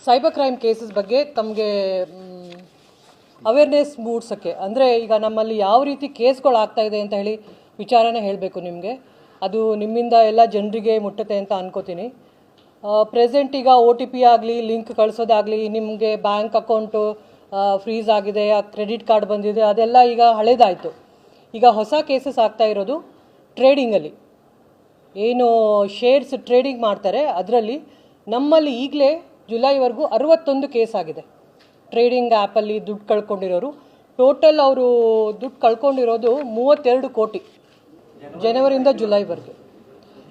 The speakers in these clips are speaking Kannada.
ಸೈಬರ್ ಕ್ರೈಮ್ ಕೇಸಸ್ ಬಗ್ಗೆ ತಮಗೆ ಅವೇರ್ನೆಸ್ ಮೂಡಿಸೋಕ್ಕೆ, ಅಂದರೆ ಈಗ ನಮ್ಮಲ್ಲಿ ಯಾವ ರೀತಿ ಕೇಸ್ಗಳು ಆಗ್ತಾ ಇದೆ ಅಂತ ಹೇಳಿ ವಿಚಾರನೇ ಹೇಳಬೇಕು ನಿಮಗೆ. ಅದು ನಿಮ್ಮಿಂದ ಎಲ್ಲ ಜನರಿಗೆ ಮುಟ್ಟುತ್ತೆ ಅಂತ ಅನ್ಕೋತೀನಿ. ಪ್ರೆಸೆಂಟ್ ಈಗ OTP ಆಗಲಿ, ಲಿಂಕ್ ಕಳಿಸೋದಾಗಲಿ, ನಿಮಗೆ ಬ್ಯಾಂಕ್ ಅಕೌಂಟು ಫ್ರೀಸ್ ಆಗಿದೆ, ಕ್ರೆಡಿಟ್ ಕಾರ್ಡ್ ಬಂದಿದೆ, ಅದೆಲ್ಲ ಈಗ ಹಳೇದಾಯಿತು. ಈಗ ಹೊಸ ಕೇಸಸ್ ಆಗ್ತಾ ಇರೋದು ಟ್ರೇಡಿಂಗಲ್ಲಿ, ಏನು ಶೇರ್ಸ್ ಟ್ರೇಡಿಂಗ್ ಮಾಡ್ತಾರೆ ಅದರಲ್ಲಿ. ನಮ್ಮಲ್ಲಿ ಈಗಲೇ ಜುಲೈವರೆಗೂ 61 ಕೇಸ್ ಆಗಿದೆ. ಟ್ರೇಡಿಂಗ್ ಆ್ಯಪಲ್ಲಿ ದುಡ್ಡು ಕಳ್ಕೊಂಡಿರೋರು ಟೋಟಲ್ ಅವರು ದುಡ್ಡು ಕಳ್ಕೊಂಡಿರೋದು 32 ಕೋಟಿ ಜನವರಿಯಿಂದ ಜುಲೈವರೆಗೆ.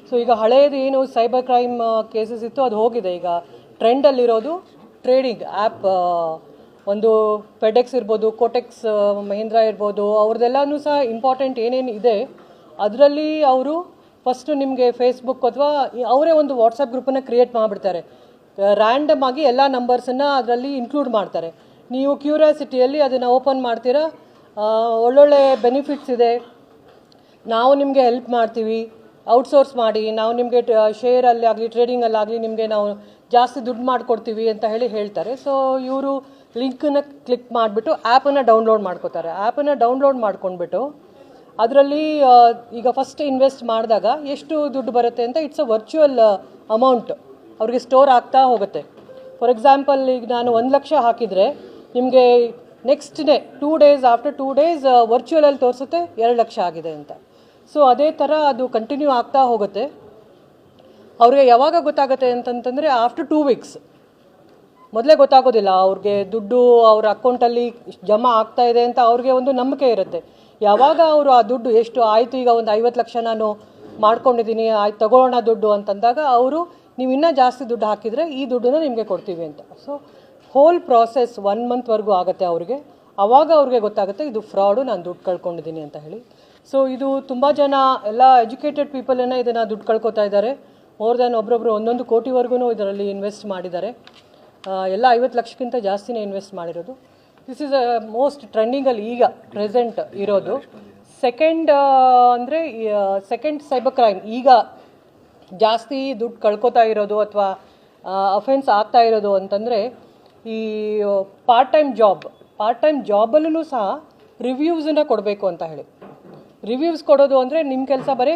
ಸೊ ಈಗ ಹಳೇದು ಏನು ಸೈಬರ್ ಕ್ರೈಮ್ ಕೇಸಸ್ ಇತ್ತು ಅದು ಹೋಗಿದೆ. ಈಗ ಟ್ರೆಂಡಲ್ಲಿರೋದು ಟ್ರೇಡಿಂಗ್ ಆ್ಯಪ್, ಒಂದು ಫೆಡೆಕ್ಸ್ ಇರ್ಬೋದು, ಕೋಟೆಕ್ಸ್ ಮಹೀಂದ್ರಾ ಇರ್ಬೋದು, ಅವ್ರದ್ದೆಲ್ಲನೂ ಸಹ ಇಂಪಾರ್ಟೆಂಟ್ ಏನೇನು ಇದೆ ಅದರಲ್ಲಿ ಅವರು ಫಸ್ಟು ನಿಮಗೆ ಫೇಸ್ಬುಕ್ ಅಥವಾ ಅವರೇ ಒಂದು ವಾಟ್ಸಪ್ ಗ್ರೂಪನ್ನು ಕ್ರಿಯೇಟ್ ಮಾಡಿಬಿಡ್ತಾರೆ. ರ್ಯಾಂಡಮ್ ಆಗಿ ಎಲ್ಲ ನಂಬರ್ಸನ್ನು ಅದರಲ್ಲಿ ಇನ್ಕ್ಲೂಡ್ ಮಾಡ್ತಾರೆ. ನೀವು ಕ್ಯೂರಿಯಾಸಿಟಿಯಲ್ಲಿ ಅದನ್ನು ಓಪನ್ ಮಾಡ್ತೀರಾ, ಒಳ್ಳೊಳ್ಳೆ ಬೆನಿಫಿಟ್ಸ್ ಇದೆ, ನಾವು ನಿಮಗೆ ಹೆಲ್ಪ್ ಮಾಡ್ತೀವಿ, ಔಟ್ಸೋರ್ಸ್ ಮಾಡಿ, ನಾವು ನಿಮಗೆ ಶೇರಲ್ಲಿ ಆಗಲಿ ಟ್ರೇಡಿಂಗಲ್ಲಾಗಲಿ ನಿಮಗೆ ನಾವು ಜಾಸ್ತಿ ದುಡ್ಡು ಮಾಡಿಕೊಡ್ತೀವಿ ಅಂತ ಹೇಳ್ತಾರೆ. ಸೊ ಇವರು ಲಿಂಕನ್ನು ಕ್ಲಿಕ್ ಮಾಡಿಬಿಟ್ಟು ಆ್ಯಪನ್ನು ಡೌನ್ಲೋಡ್ ಮಾಡ್ಕೋತಾರೆ. ಆ್ಯಪನ್ನು ಡೌನ್ಲೋಡ್ ಮಾಡ್ಕೊಂಡ್ಬಿಟ್ಟು ಅದರಲ್ಲಿ ಈಗ ಫಸ್ಟ್ ಇನ್ವೆಸ್ಟ್ ಮಾಡಿದಾಗ ಎಷ್ಟು ದುಡ್ಡು ಬರುತ್ತೆ ಅಂತ ಇಟ್ಸ್ ಅ ವರ್ಚುವಲ್ ಅಮೌಂಟ್ ಅವ್ರಿಗೆ ಸ್ಟೋರ್ ಆಗ್ತಾ ಹೋಗುತ್ತೆ. ಫಾರ್ ಎಕ್ಸಾಂಪಲ್, ಈಗ ನಾನು 1 ಲಕ್ಷ ಹಾಕಿದರೆ ನಿಮಗೆ next day 2 days after 2 days ವರ್ಚುವಲಲ್ಲಿ ತೋರಿಸುತ್ತೆ 2 ಲಕ್ಷ ಆಗಿದೆ ಅಂತ. ಸೊ ಅದೇ ಥರ ಅದು ಕಂಟಿನ್ಯೂ ಆಗ್ತಾ ಹೋಗುತ್ತೆ. ಅವ್ರಿಗೆ ಯಾವಾಗ ಗೊತ್ತಾಗುತ್ತೆ ಅಂತಂತಂದರೆ ಆಫ್ಟರ್ 2 ವೀಕ್ಸ್. ಮೊದಲೇ ಗೊತ್ತಾಗೋದಿಲ್ಲ ಅವ್ರಿಗೆ, ದುಡ್ಡು ಅವ್ರ ಅಕೌಂಟಲ್ಲಿ ಜಮಾ ಆಗ್ತಾ ಇದೆ ಅಂತ ಅವ್ರಿಗೆ ಒಂದು ನಂಬಿಕೆ ಇರುತ್ತೆ. ಯಾವಾಗ ಅವರು ಆ ದುಡ್ಡು ಎಷ್ಟು ಆಯಿತು, ಈಗ ಒಂದು 50 ಲಕ್ಷ ನಾನು ಮಾಡ್ಕೊಂಡಿದ್ದೀನಿ, ಆಯ್ತು ತಗೊಳ್ಳೋಣ ದುಡ್ಡು ಅಂತಂದಾಗ ಅವರು ನೀವು ಇನ್ನೂ ಜಾಸ್ತಿ ದುಡ್ಡು ಹಾಕಿದರೆ ಈ ದುಡ್ಡನ್ನು ನಿಮಗೆ ಕೊಡ್ತೀವಿ ಅಂತ. ಸೊ ಹೋಲ್ ಪ್ರಾಸೆಸ್ 1 ಮಂತ್ವರೆಗೂ ಆಗುತ್ತೆ ಅವ್ರಿಗೆ. ಆವಾಗ ಅವ್ರಿಗೆ ಗೊತ್ತಾಗುತ್ತೆ ಇದು ಫ್ರಾಡು, ನಾನು ದುಡ್ಡು ಕಳ್ಕೊಂಡಿದ್ದೀನಿ ಅಂತ ಹೇಳಿ. ಸೊ ಇದು ತುಂಬ ಜನ ಎಲ್ಲ ಎಜುಕೇಟೆಡ್ ಪೀಪಲನ್ನು ಇದನ್ನು ದುಡ್ಡು ಕಳ್ಕೊತಾ ಇದ್ದಾರೆ. ಮೋರ್ ದ್ಯಾನ್ ಒಬ್ಬೊಬ್ಬರು 1 ಕೋಟಿವರೆಗೂ ಇದರಲ್ಲಿ ಇನ್ವೆಸ್ಟ್ ಮಾಡಿದ್ದಾರೆ. ಎಲ್ಲ 50 ಲಕ್ಷಕ್ಕಿಂತ ಜಾಸ್ತಿನೇ ಇನ್ವೆಸ್ಟ್ ಮಾಡಿರೋದು. ದಿಸ್ ಈಸ್ ಮೋಸ್ಟ್ ಟ್ರೆಂಡಿಂಗಲ್ಲಿ ಈಗ ಪ್ರೆಸೆಂಟ್ ಇರೋದು. ಸೆಕೆಂಡ್ ಅಂದರೆ ಸೆಕೆಂಡ್ ಸೈಬರ್ ಕ್ರೈಮ್ ಈಗ ಜಾಸ್ತಿ ದುಡ್ಡು ಕಳ್ಕೊತಾ ಇರೋದು ಅಥವಾ ಅಫೆನ್ಸ್ ಆಗ್ತಾ ಇರೋದು ಅಂತಂದರೆ ಈ ಪಾರ್ಟ್ ಟೈಮ್ ಜಾಬಲ್ಲೂ ಸಹ ರಿವ್ಯೂಸನ್ನು ಕೊಡಬೇಕು ಅಂತ ಹೇಳಿ. ರಿವ್ಯೂಸ್ ಕೊಡೋದು ಅಂದರೆ ನಿಮ್ಮ ಕೆಲಸ ಬರೀ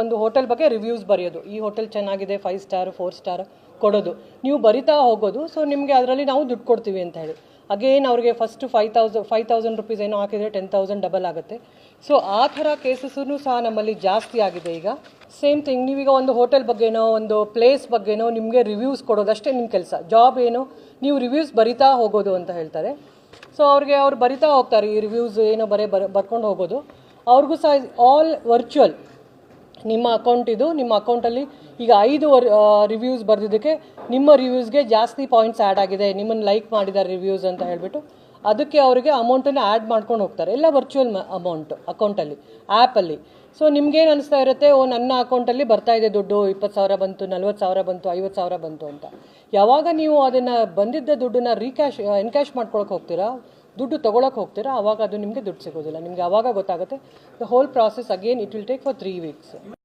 ಒಂದು ಹೋಟೆಲ್ ಬಗ್ಗೆ ರಿವ್ಯೂಸ್ ಬರೆಯೋದು, ಈ ಹೋಟೆಲ್ ಚೆನ್ನಾಗಿದೆ, 5 ಸ್ಟಾರ್ 4 ಸ್ಟಾರ್ ಕೊಡೋದು, ನೀವು ಬರಿತಾ ಹೋಗೋದು. ಸೊ ನಿಮಗೆ ಅದರಲ್ಲಿ ನಾವು ದುಡ್ಡು ಕೊಡ್ತೀವಿ ಅಂತ ಹೇಳಿ. ಅಗೇನ್ ಅವ್ರಿಗೆ ಫಸ್ಟ್ 5,000 ರುಪೀಸ್ ಏನೋ ಹಾಕಿದರೆ 10,000 ಡಬಲ್ ಆಗುತ್ತೆ. ಸೊ ಆ ಥರ ಕೇಸಸ್ಸೂ ಸಹ ನಮ್ಮಲ್ಲಿ ಜಾಸ್ತಿ ಆಗಿದೆ ಈಗ. ಸೇಮ್ ಥಿಂಗ್, ನೀವೀಗ ಒಂದು ಹೋಟೆಲ್ ಬಗ್ಗೆನೋ ಒಂದು ಪ್ಲೇಸ್ ಬಗ್ಗೆನೋ ನಿಮಗೆ ರಿವ್ಯೂಸ್ ಕೊಡೋದಷ್ಟೇ ನಿಮ್ಮ ಕೆಲಸ. ಜಾಬ್ ಏನು, ನೀವು ರಿವ್ಯೂಸ್ ಬರಿತಾ ಹೋಗೋದು ಅಂತ ಹೇಳ್ತಾರೆ. ಸೊ ಅವ್ರು ಬರಿತಾ ಹೋಗ್ತಾರೆ, ಈ ರಿವ್ಯೂಸ್ ಏನೋ ಬರ್ಕೊಂಡು ಹೋಗೋದು. ಅವ್ರಿಗೂ ಸಹ ಆಲ್ ವರ್ಚುವಲ್. ನಿಮ್ಮ ಅಕೌಂಟಲ್ಲಿ ಈಗ 5 ರಿವ್ಯೂಸ್ ಬರೆದಿದ್ದಕ್ಕೆ ನಿಮ್ಮ ರಿವ್ಯೂಸ್ಗೆ ಜಾಸ್ತಿ ಪಾಯಿಂಟ್ಸ್ ಆ್ಯಡ್ ಆಗಿದೆ, ನಿಮ್ಮನ್ನು ಲೈಕ್ ಮಾಡಿದ್ದಾರೆ ರಿವ್ಯೂಸ್ ಅಂತ ಹೇಳಿಬಿಟ್ಟು ಅದಕ್ಕೆ ಅವರಿಗೆ ಅಮೌಂಟನ್ನು ಆ್ಯಡ್ ಮಾಡ್ಕೊಂಡು ಹೋಗ್ತಾರೆ. ಎಲ್ಲ ವರ್ಚುವಲ್ ಅಮೌಂಟ್ ಅಕೌಂಟಲ್ಲಿ, ಆ್ಯಪಲ್ಲಿ. ಸೊ ನಿಮ್ಗೇನು ಅನಿಸ್ತಾ ಇರುತ್ತೆ, ನನ್ನ ಅಕೌಂಟಲ್ಲಿ ಬರ್ತಾ ಇದೆ ದುಡ್ಡು, 20,000 ಬಂತು, 40,000 ಬಂತು, 50,000 ಬಂತು ಅಂತ. ಯಾವಾಗ ನೀವು ಅದನ್ನು ಬಂದಿದ್ದ ದುಡ್ಡನ್ನು ಎನ್ಕ್ಯಾಶ್ ಮಾಡ್ಕೊಳಕ್ಕೆ ಹೋಗ್ತೀರಾ, ದುಡ್ಡು ತೊಗೊಳಕ್ಕೆ ಹೋಗ್ತೀರಾ, ಆವಾಗ ಅದು ನಿಮಗೆ ದುಡ್ಡು ಸಿಗೋದಿಲ್ಲ. ನಿಮಗೆ ಆವಾಗ ಗೊತ್ತಾಗುತ್ತೆ the whole process again it will take for 3 weeks.